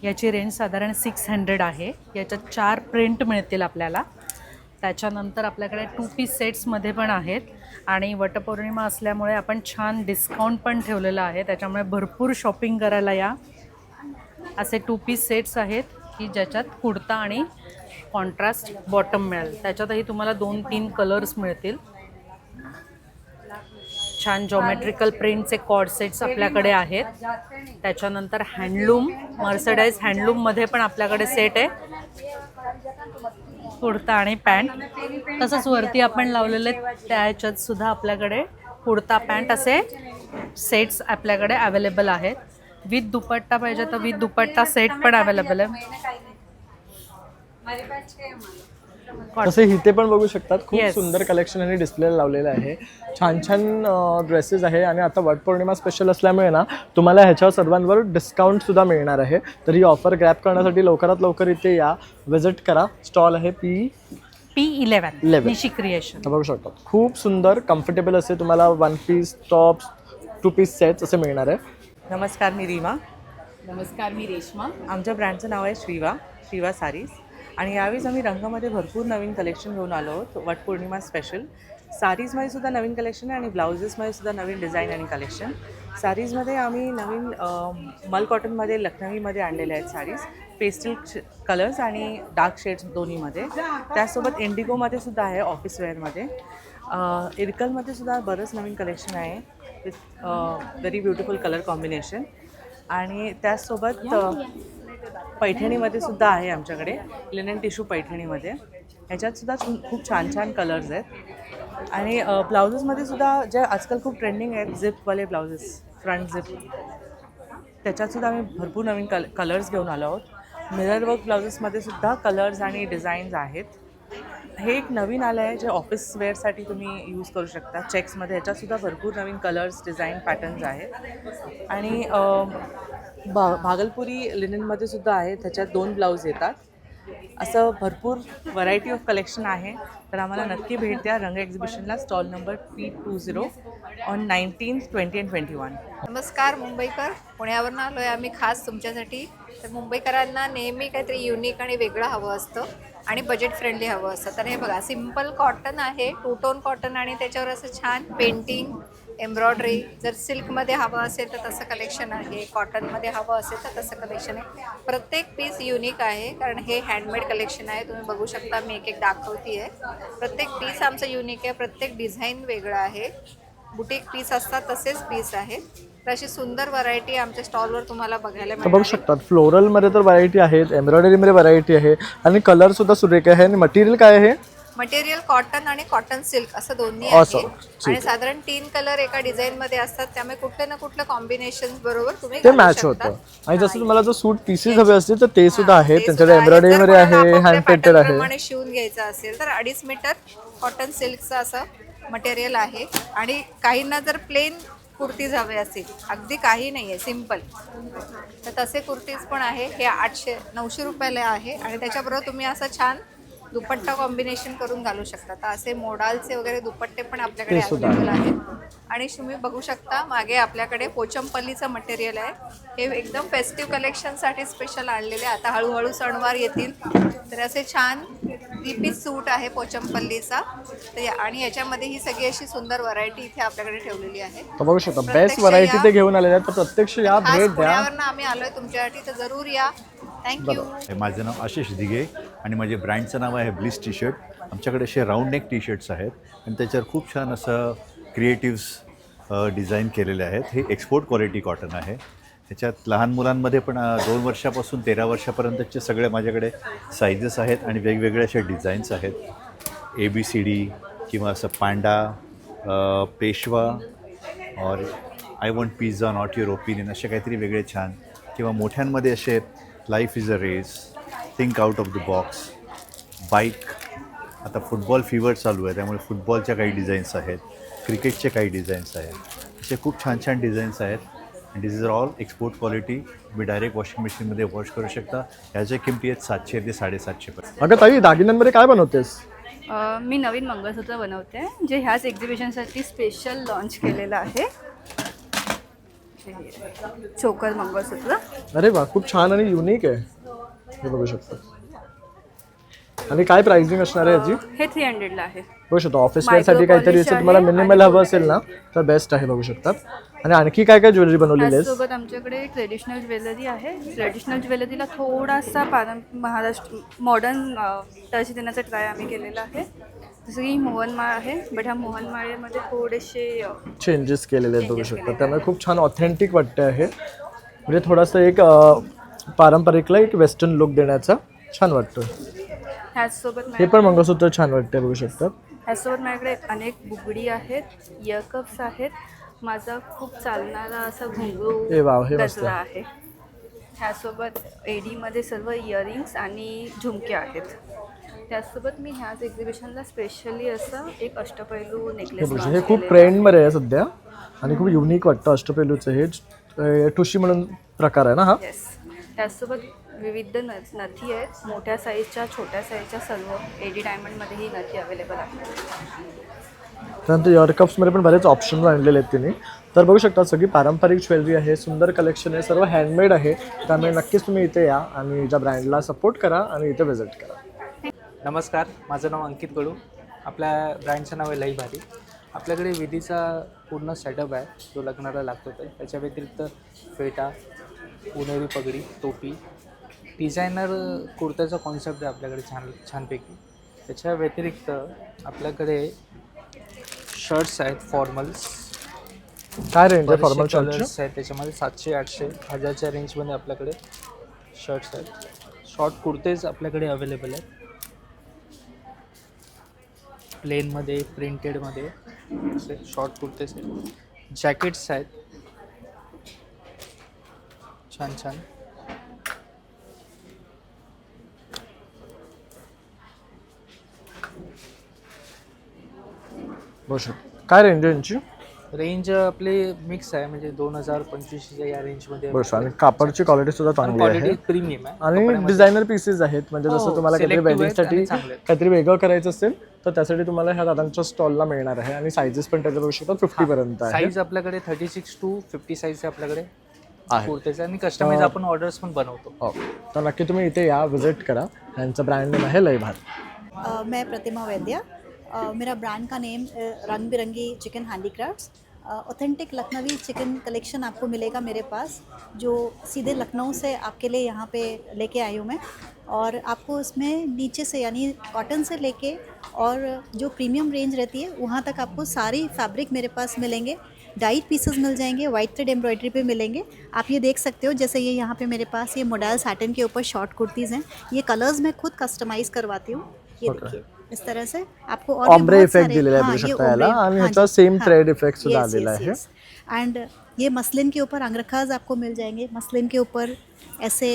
याची रेंज साधारण 600 आहे. याच्यात 4 प्रिंट मिळतील आपल्याला. त्याच्यानंतर आपल्याकडे 2 पीस सेट्समध्ये पण आहेत. आणि वटपौर्णिमा असल्यामुळे आपण छान डिस्काउंट पण ठेवलेलं आहे, त्याच्यामुळे भरपूर शॉपिंग करायला या. असे 2 पीस सेट्स आहेत की ज्याच्यात कुर्ता आणि कॉन्ट्रास्ट बॉटम मिळेल. त्याच्यातही तुम्हाला 2-3 कलर्स मिळतील. छान जॉमेट्रिकल प्रिंटचे कॉर्ड सेट्स आपल्याकडे आहेत. त्याच्यानंतर हँडलूम, मर्सडाईज हँडलूममध्ये पण आपल्याकडे सेट आहे, कुर्ता आणि पॅन्ट. तसंच वरती आपण लावलेले त्याच्यात सुद्धा आपल्याकडे कुर्ता पॅन्ट असे सेट्स आपल्याकडे अवेलेबल आहेत. विथ दुपट्टा पाहिजे तर विथ दुपट्टा सेट पण अवेलेबल आहे. तसे इथे पण बघू शकतात खूप सुंदर कलेक्शन आणि डिस्प्लेला लावलेलं आहे. छान छान ड्रेसेस आहे. आणि आता वटपौर्णिमा स्पेशल असल्यामुळे ना तुम्हाला ह्याच्यावर सर्वांवर डिस्काउंटसुद्धा मिळणार आहे. तर ही ऑफर ग्रॅब करण्यासाठी लवकरात लवकर इथे या, विजिट करा. स्टॉल आहे P11 निशी क्रिएशन. बघू शकता खूप सुंदर कम्फर्टेबल असे तुम्हाला 1 पीस टॉप्स, 2 पीस सेट्स असे मिळणार आहे. नमस्कार, मी रीमा. नमस्कार, मी रेश्मा. आमच्या ब्रँडचं नाव आहे श्रीवा सारीज. आणि यावेळेस आम्ही रंगामध्ये भरपूर नवीन कलेक्शन घेऊन आलो आहोत वटपौर्णिमा स्पेशल. सारीजमध्ये सुद्धा नवीन कलेक्शन आहे आणि ब्लाउजेसमध्ये सुद्धा नवीन डिझाईन आणि कलेक्शन. सारीजमध्ये आम्ही नवीन मल कॉटनमध्ये, लखनवीमध्ये आणलेले आहेत साडीज. पेस्टल कलर्स आणि डार्क शेड्स दोन्हीमध्ये. त्यासोबत इंडिगोमध्ये सुद्धा आहे ऑफिस वेअरमध्ये. इरकलमध्ये सुद्धा बरंच नवीन कलेक्शन आहे with very beautiful colour combination. आणि त्याचसोबत पैठणीमध्ये सुद्धा आहे आमच्याकडे, लिनन टिश्यू पैठणीमध्ये. ह्याच्यात सुद्धा खूप छान छान कलर्स आहेत. आणि ब्लाउजेसमध्ये सुद्धा जे आजकाल खूप ट्रेंडिंग आहेत झिपवाले ब्लाउजेस, फ्रंट झिप, त्याच्यातसुद्धा आम्ही भरपूर नवीन कलर्स घेऊन आलो आहोत. मिरर वर्क ब्लाउजेसमध्ये सुद्धा कलर्स आणि डिझाईन्स आहेत. हे एक नवीन आलं आहे जे ऑफिस वेअरसाठी तुम्ही यूज करू शकता. चेक्समध्ये ह्याच्यातसुद्धा भरपूर नवीन कलर्स, डिझाईन, पॅटर्न्स आहेत. आणि भागलपुरी लिननमध्ये सुद्धा आहे, त्याच्यात 2 ब्लाऊज येतात. असं भरपूर व्हरायटी ऑफ कलेक्शन आहे. तर आम्हाला नक्की भेट द्या रंग एक्झिबिशनला. Stall number P20 on 19, 20 and 21. नमस्कार मुंबईकर, पुण्यावरून आलो आहे आम्ही खास तुमच्यासाठी. तर मुंबईकरांना नेहमी काहीतरी युनिक आणि वेगळं हवं असतं आणि बजेट फ्रेंडली हवं असतं. तर हे बघा, सिम्पल कॉटन आहे, 2 टोन कॉटन आणि त्याच्यावर असं छान पेंटिंग, एम्ब्रॉयडरी. जर सिल्कमध्ये हवं असेल तर तसं कलेक्शन आहे, कॉटनमध्ये हवं असेल तर तसं कलेक्शन आहे. प्रत्येक पीस युनिक आहे कारण हे हँडमेड कलेक्शन आहे. तुम्ही बघू शकता, मी एक एक दाखवते आहे. प्रत्येक पीस आमचं युनिक आहे, प्रत्येक डिझाईन वेगळं आहे. बुटीक पीस असतात तसेच पीस आहेत. तर अशी सुंदर व्हरायटी आमच्या स्टॉलवर तुम्हाला बघायला तर बघू मिळेल. शकतात फ्लोरलमध्ये तर व्हरायटी आहेत, एम्ब्रॉयडरीमध्ये व्हरायटी आहे आणि कलर सुद्धा सुरेख आहे. आणि मटेरियल काय आहे? मटेरियल कॉटन आणि कॉटन सिल्क असं दोन्ही Awesome. आहे आणि साधारण 3 कलर एका डिझाईन मध्ये असतात, त्यामुळे कुठले ना कुठले कॉम्बिनेशन बरोबर तुम्ही ते घालू मॅच शकता. होतं. आणि जसं तुम्हाला जर सूट पीसेस हवे असतील तर ते सुद्धा आहेत. त्यांच्याकडे एम्ब्रॉयडरीमध्ये आहे, हँड पेंटेड आहे. प्रमाणे शिवून घ्यायचं असेल तर 2.5 मीटर कॉटन सिल्कचं असं मटेरियल आहे. आणि काहींना जर प्लेन कुर्तीज हवे असतील, अगदी काही नाही आहे, सिम्पल, तर तसे कुर्तीज पण आहे. हे 800-900 रुपयाला आहे आणि त्याच्याबरोबर तुम्ही असं छान दुपट्टा कॉम्बिनेशन करून घालू शकता. तर असे मोडालचे वगैरे दुपट्टे पण आपल्याकडे ते सुद्धा अवेलेबल आहेत. आणि तुम्ही बघू शकता मागे आपल्याकडे पोचमपल्लीचं मटेरियल आहे. हे एकदम फेस्टिव्ह कलेक्शनसाठी स्पेशल आणलेले. आता हळूहळू सणवार येतील, तर असे छान 3 पीस सूट आहे पोचमपल्लीचा. आणि याच्यामध्ये ही सगळी अशी सुंदर व्हरायटी इथे आपल्याकडे ठेवलेली आहे. तर बघू शकता बेस्ट व्हरायटी ते घेऊन आलेले आहेत. तर प्रत्यक्ष या, खास भेट द्या. पुण्यावरनं आम्ही आलोय तुमच्यासाठी, तर जरूर या. थँक्यू. माझं नाव आशिष दिघे आणि माझे ब्रँडचं नाव आहे ब्लिस टी शर्ट. आमच्याकडे असे राऊंड नेक टी शर्ट्स आहेत आणि त्याच्यावर खूप छान असं क्रिएटिव्स डिझाईन केलेले आहेत. हे एक्सपोर्ट क्वालिटी कॉटन आहे. ह्याच्यात लहान मुलांमध्ये पण 2 वर्षापासून 13 वर्षापर्यंतचे सगळे माझ्याकडे सायझेस आहेत आणि वेगवेगळे असे डिझाईन्स आहेत. ABCD किंवा असं पांडा, पेशवा और I want pizza not your opinion असे काहीतरी वेगळे छान. किंवा मोठ्यांमध्ये असे life is a race, think out of the box, bike. आता फुटबॉल फिवर चालू आहे त्यामुळे फुटबॉलच्या काही डिझाईन्स आहेत, क्रिकेटचे काही डिझाईन्स आहेत. असे खूप छान छान डिझाईन्स आहेत. And this is all export quality. तुम्ही डायरेक्ट वॉशिंग मशीनमध्ये वॉश करू शकता. ह्याच्या किमती आहेत 700 ते 750 पर्यंत. अगं ताई, दागिन्यांमध्ये काय बनवतेस? मी नवीन मंगळसूत्र बनवते जे ह्याच एक्झिबिशनसाठी स्पेशल लॉन्च केलेलं आहे. चोकर मंगळसूत्र. अरे वा, खूप छान आणि युनिक आहे. हे बघू शकता. आणि काय प्राइसिंग असणार आहे याची? हे 300ला आहे. बघू शकता ऑफिस वेअरसाठी काहीतरी असं तुम्हाला मिनिमल हवं असेल ना तर बेस्ट आहे. बघू शकतात. आणि आणखी काय काय ज्वेलरी बनवलेली आहे? त्याचसोबत आमच्याकडे ट्रेडिशनल ज्वेलरी आहे. ट्रेडिशनल ज्वेलरीला थोडासा महाराष्ट्र मॉडर्न टच देण्याचा ट्राय आम्ही केलेला आहे. जसं की मोहनमाळ आहे, बट ह्या मोहनमाळेमध्ये थोडेसे चेंजेस केलेले आहेत. बघू शकता. त्यामुळे खूप छान ऑथेंटिक वाटते आहे. म्हणजे थोडासा एक पारंपरिकला एक वेस्टर्न लुक देण्याचा छान वाटतं. ह्याचसोबत हे पण मंगळसूत्र छान वाटते. बघू शकता. ह्याचसोबत माझ्याकडे अनेक बुगडी आहेत, इयरकप्स आहेत. माझा खूप चालणारा असा घुंगरू गजरा आहे. ह्यासोबत एडीमध्ये सर्व इयरिंग्स आणि झुमके आहेत. त्याचसोबत मी ह्याच एक्झिबिशनला स्पेशली असं एक अष्टपैलू नेकलेस हे खूप ट्रेंडमध्ये आहे सध्या आणि खूप युनिक वाटतं. अष्टपैलूचं हे ठुशी म्हणून प्रकार आहे ना हा? येस. त्याचसोबत विविध नथी आहेत, मोठ्या साईजच्या, छोट्या साईजच्या, सर्व एडी डायमंडमध्ये ही नथी अवेलेबल आहे. त्यानंतर इयरकप्समध्ये पण बरेच ऑप्शन आणलेले आहेत तिने. तर बघू शकता सगळी पारंपरिक ज्वेलरी आहे, सुंदर कलेक्शन आहे, सर्व हँडमेड आहे. त्यामुळे नक्कीच तुम्ही इथे या आणि ज्या ब्रँडला सपोर्ट करा आणि इथे व्हिजिट करा. नमस्कार, माझं नाव अंकित गडू. आपल्या ब्रँडचं नाव आहे लई भारी. आपल्याकडे विधीचा पूर्ण सेटअप आहे जो लग्नाला लागतो. त्याच्या व्यतिरिक्त फेटा, पुणेरी पगडी, टोपी, डिझायनर कुर्त्याचा कॉन्सेप्ट आहे आपल्याकडे छानपैकी. त्याच्या व्यतिरिक्त आपल्याकडे शर्ट्स आहेत, फॉर्मल्स. काय रेंज आहे फॉर्मल कलर्स आहेत त्याच्यामध्ये 700-800 1000च्या रेंजमध्ये आपल्याकडे शर्ट्स आहेत. शॉर्ट कुर्तेज आपल्याकडे अवेलेबल आहेत, प्लेनमध्ये, प्रिंटेडमध्ये असे शॉर्ट कुर्तेज आहेत. जॅकेट्स आहेत छान छान. काय रेंज आहे यांची? रेंज आपले मिक्स आहे, म्हणजे 2000-2500 या रेंजमध्ये. बस. आणि कापडची क्वालिटी सुद्धा चांगली आहे, प्रीमियम आहे. आणि डिझायनर पीसेस आहेत. म्हणजे जसं तुम्हाला काहीतरी वेडिंगसाठी काहीतरी वेगळं करायचं असेल तर त्यासाठी तुम्हाला ह्या दादांच्या स्टॉलला मिळणार आहे. आणि सायझेस पण त्याच्या बघू शकता 50 पर्यंत आहे. साईज आपल्याकडे 36 to 50 साईज आपल्याकडे कुर्तेचे आणि कस्टमाइज आपण ऑर्डर्स पण बनवतो. हो, तर नक्की तुम्ही इथे या, विजिट करा. यांचं ब्रँड नेम आहे लई भारी. मैं प्रतिमा वैद्य. मेरा ब्रांड का नेम रंग बिरंगी chikan handicrafts. Authentic Lucknowi chikan collection आपको मिलेगा मेरे पास, जो सीधे लखनऊ से आपके लिए यहाँ पे लेके आई हूँ मैं। और आपको इसमें नीचे से यानी कॉटन से लेके और जो प्रीमियम रेंज रहती है वहाँ तक आपको सारी फैब्रिक मेरे पास मिलेंगे। डाइट पीसेस मिल जाएंगे, वाइट थ्रेड एम्ब्रॉयडरी पे मिलेंगे। आप ये देख सकते हो, जैसे ये यहाँ पे मेरे पास ये मोडाइल सैटिन के ऊपर शॉर्ट कुर्तीज़ हैं। ये कलर्स मैं खुद कस्टमाइज करवाती हूँ। ये देखिए इस तरह से आपको और ऑम्ब्रे इफेक्ट दिलेला आहे बघू शकता याला, आणि ह्याचा सेम थ्रेड इफेक्ट सुद्धा आलेला आहे। एंड ये मसलिन के ऊपर अंगरखाज आपको मिल जाएंगे, मसलिन के ऊपर ऐसे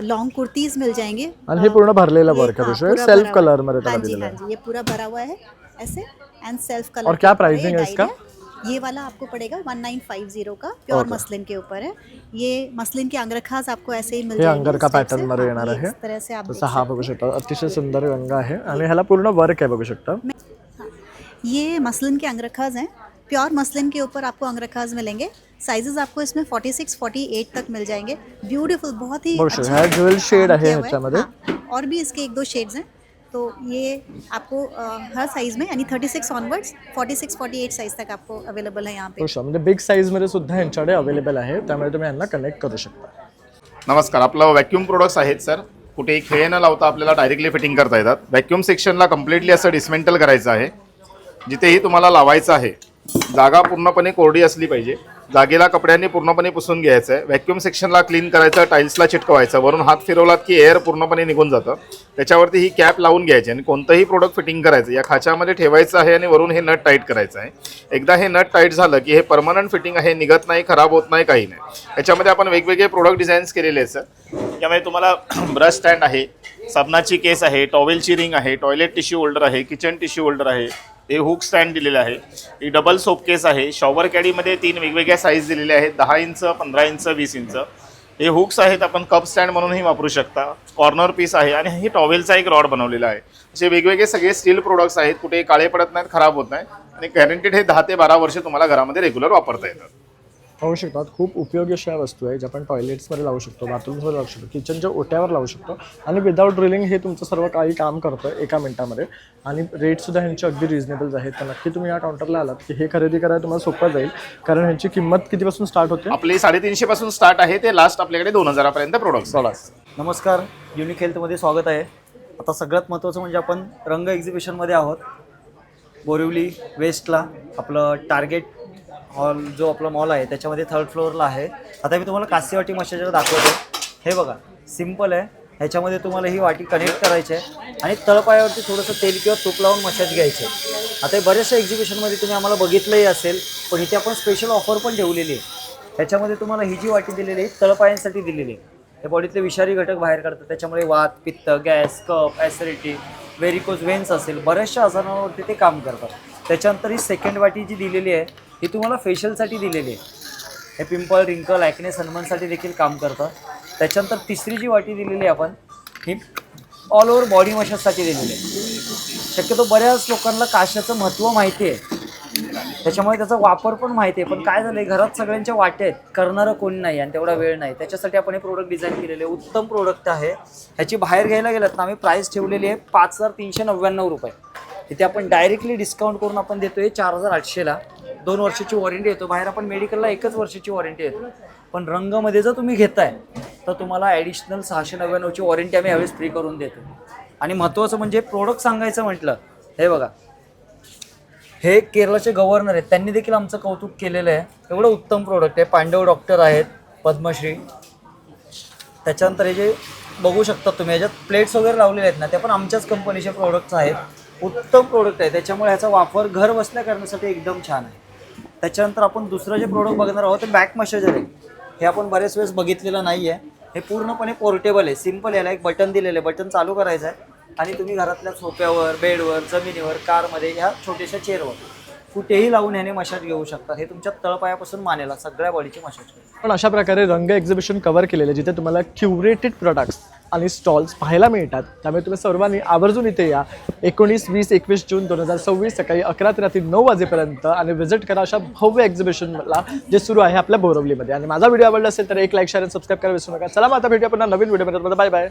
लॉन्ग कुर्तीज मिल जाएंगे। आणि हे पूर्ण भरलेला वर्क आहे, सेल्फ कलर मध्ये त्याला दिलेला आहे। ये पूरा भरा हुआ है ऐसे एंड सेल्फ कलर। और क्या प्राइसिंग है इसका? ये वाला आपको पड़ेगा 1950 का, प्योर मसलिन के ऊपर है। ये मसलिन के अंगरखाज आपको ऐसे ही मिल जाएंगे, अंगर का पॅटर्न मध्ये येणार आहे। इस तरह से आप तसा हा बघू शकता, अतिशय सुंदर रंग आहे आणि ह्याला पूर्ण वर्क आहे बघू शकता। ये मसलिन के अंगरखाज हैं, प्योर मसलिन के ऊपर आपको अंगरखाज मिलेंगे। साइजेस आपको इसमें 46, 48 तक मिल जाएंगे। ब्यूटीफुल, बहुत ही अच्छा ड्युअल शेड आहे ह्याच्यामध्ये। और भी इसके 1-2 शेड्स हैं, तो ये आपको हर साइज में यानी 36 ऑनवर्ड्स 46, 48 साइज तक आपको अवेलेबल है यहाँ पे। म्हणजे बिग साइज मध्ये सुद्धा यांच्याकडे अवेलेबल आहे, त्यामुळे तुम्ही यांना कनेक्ट करू शकता। नमस्कार, आपलं व्हॅक्यूम प्रोडक्ट्स आहेत सर। कुठेही खेळ न लावता आपल्याला डायरेक्टली फिटिंग करता येतात। व्हॅक्यूम सेक्शनला कम्प्लिटली असं डिस्मेंटल करायचं आहे। जिथेही तुम्हाला लावायचं आहे जागा पूर्णपणे कोरडी असली पाहिजे। जागेला कपड्यांनी पूर्णपणे पुसून घ्यायचं आहे। व्हॅक्यूम सेक्शनला क्लीन करायचं, टाईल्सला चिटकवायचं। वरून हात फिरवलात की एअर पूर्णपणे निघून जातं। त्याच्यावरती ही कॅप लावून घ्यायची आणि कोणतंही प्रोडक्ट फिटिंग करायचं या खाच्यामध्ये ठेवायचं आहे आणि वरून हे नट टाईट करायचं आहे। एकदा हे नट टाईट झालं की हे परमनंट फिटिंग आहे, निघत नाही, खराब होत नाही, काही नाही। याच्यामध्ये आपण वेगवेगळे प्रोडक्ट डिझाईन्स केलेले आहेत सर। यामध्ये तुम्हाला ब्रश स्टँड आहे, साबणाची केस आहे, टॉवेलची रिंग आहे, टॉयलेट टिश्यू होल्डर आहे, किचन टिश्यू होल्डर आहे, हे हुक स्टँड दिलेलं आहे, ही डबल सोप केस आहे। शॉवर कॅडीमध्ये 3 वेगवेगळ्या साईज दिलेले आहेत, 10 इंच, 15 इंच, 20 इंच। हे हुक्स आहेत, आपण कप स्टँड म्हणूनही वापरू शकता। कॉर्नर पीस आहे आणि हे टॉवेलचा एक रॉड बनवलेला आहे। असे वेगवेगळे सगळे स्टील प्रोडक्ट्स आहेत, कुठे काळे पडत नाहीत, खराब होत नाही आणि गॅरंटेड हे 10 ते 12 वर्ष तुम्हाला घरामध्ये रेग्युलर वापरता येतात। पाहू शकतात खूप उपयोगी अशा वस्तू आहे, ज्या आपण टॉयलेट्समध्ये लावू शकतो, बाथरूम्समध्ये लावू शकतो, किचनच्या ओट्यावर लावू शकतो आणि विदाऊट ड्रिलिंग हे तुमचं सर्व काही काम करतं 1 मिनिटामध्ये। आणि रेटसुद्धा ह्यांचे अगदी रिजनेबल्स आहेत, तर नक्की तुम्ही या काउंटरला आलात की हे खरेदी करायला तुम्हाला सोपं जाईल, कारण ह्यांची किंमत कितीपासून स्टार्ट होते? आपली 350 पासून स्टार्ट आहे ते लास्ट आपल्याकडे 2000 पर्यंत प्रोडक्ट्स। नमस्कार, युनिक हेल्थमध्ये स्वागत आहे। आता सगळ्यात महत्त्वाचं म्हणजे आपण रंग एक्झिबिशनमध्ये आहोत, बोरिवली वेस्टला। आपलं टार्गेट हॉल जो आपला मॉल आहे त्याच्यामध्ये 3rd फ्लोअरला आहे। आता मी तुम्हाला कास्सी मशाजर दाखवतो। हे बघा, सिम्पल आहे। ह्याच्यामध्ये तुम्हाला ही वाटी कनेक्ट करायची आहे आणि तळपायावरती थोडंसं तेल किंवा तूप लावून मसाज घ्यायचे। आता बऱ्याचशा एक्झिबिशनमध्ये तुम्ही आम्हाला बघितलंही असेल, पण इथे आपण स्पेशल ऑफर पण ठेवलेली आहे। ह्याच्यामध्ये तुम्हाला ही जी वाटी दिलेली आहे तळपायांसाठी दिलेली आहे। हे बॉडीतले विषारी घटक बाहेर काढतात, त्याच्यामुळे वात, पित्त, गॅस, कफ, ॲसिडिटी, व्हेरिकोज वेन्स असेल, बऱ्याचशा आजारांवरती ते काम करतात। त्याच्यानंतर ही सेकंड वाटी जी दिलेली आहे ही तुम्हाला फेशियलसाठी दिलेली आहे। हे पिंपल, रिंकल, ॲक्ने, सनबर्नसाठी देखील काम करतं। त्याच्यानंतर तिसरी जी वाटी दिलेली आहे आपण, ही ऑल ओव्हर बॉडी मसाजसाठी दिलेली आहे। शक्यतो बऱ्याच लोकांना काशाचं महत्त्व माहिती आहे, त्याच्यामुळे त्याचा वापर पण माहिती आहे, पण काय झालं आहे घरात सगळ्यांच्या वाट्या आहेत, करणारं कोणी नाही आणि तेवढा वेळ नाही। त्याच्यासाठी आपण हे प्रोडक्ट डिझाईन केलेले आहे। उत्तम प्रोडक्ट आहे। ह्याची बाहेर घ्यायला गेलात ना आम्ही प्राईस ठेवलेली आहे 5399 रुपये। इथे आपण डायरेक्टली डिस्काउंट करून आपण देतोय 4800ला। 2 वर्षाची वॉरंटी येतो। बाहेर आपण मेडिकलला 1 वर्षाची वॉरंटी येतो, पण रंगमध्ये जर तुम्ही घेताय तर तुम्हाला ॲडिशनल 699ची वॉरंटी आम्ही यावेळेस फ्री करून देतो। आणि महत्त्वाचं म्हणजे प्रोडक्ट सांगायचं म्हटलं, हे बघा, हे केरळचे गव्हर्नर आहेत, त्यांनी देखील आमचं कौतुक केलेलं आहे। एवढं उत्तम प्रोडक्ट आहे। पांडव डॉक्टर आहेत, पद्मश्री। त्याच्यानंतर हे जे बघू शकता तुम्ही, ह्याच्यात प्लेट्स वगैरे लावलेले आहेत ना, ते पण आमच्याच कंपनीचे प्रोडक्ट्स आहेत। उत्तम प्रोडक्ट आहे, त्याच्यामुळे ह्याचा वापर घर बसल्या करण्यासाठी एकदम छान आहे। त्याच्यानंतर आपण दुसरं जे प्रोडक्ट बघणार आहोत ते बॅक मसाजर आहे। हे आपण बरेच वेळेस बघितलेलं नाही आहे। हे पूर्णपणे पोर्टेबल आहे, सिम्पल। याला एक बटन दिलेलं आहे, बटन चालू करायचं आहे आणि तुम्ही घरातल्या सोफ्यावर, बेडवर, जमिनीवर, कारमध्ये, ह्या छोट्याशा चेअरवर कुठेही लावून ह्याने मसाज घेऊ शकता। हे तुमच्या तळपायापासून मानेला सगळ्या बॉडीची मसाज करते। पण अशा प्रकारे रंग एक्झिबिशन कव्हर केलेलं, जिथे तुम्हाला क्युरेटेड प्रोडक्ट्स आणि स्टॉल्स पाहायला मिळतात। त्यामुळे तुम्ही सर्वांनी आवर्जून इथे या। 19, 20, 21 जून 2026 सकाळी 11 ते रात्री 9 वाजेपर्यंत आणि व्हिजिट करा अशा भव्य एक्झिबिशनला, जे सुरू आहे आपल्या बोरिवलीमध्ये। आणि माझा व्हिडिओ आवडला असेल तर एक लाईक, शेअर आणि सबस्क्राईब करायला विसरू नका। चला मग आता भेटूया पुन्हा नवीन व्हिडिओमध्ये। Bye bye.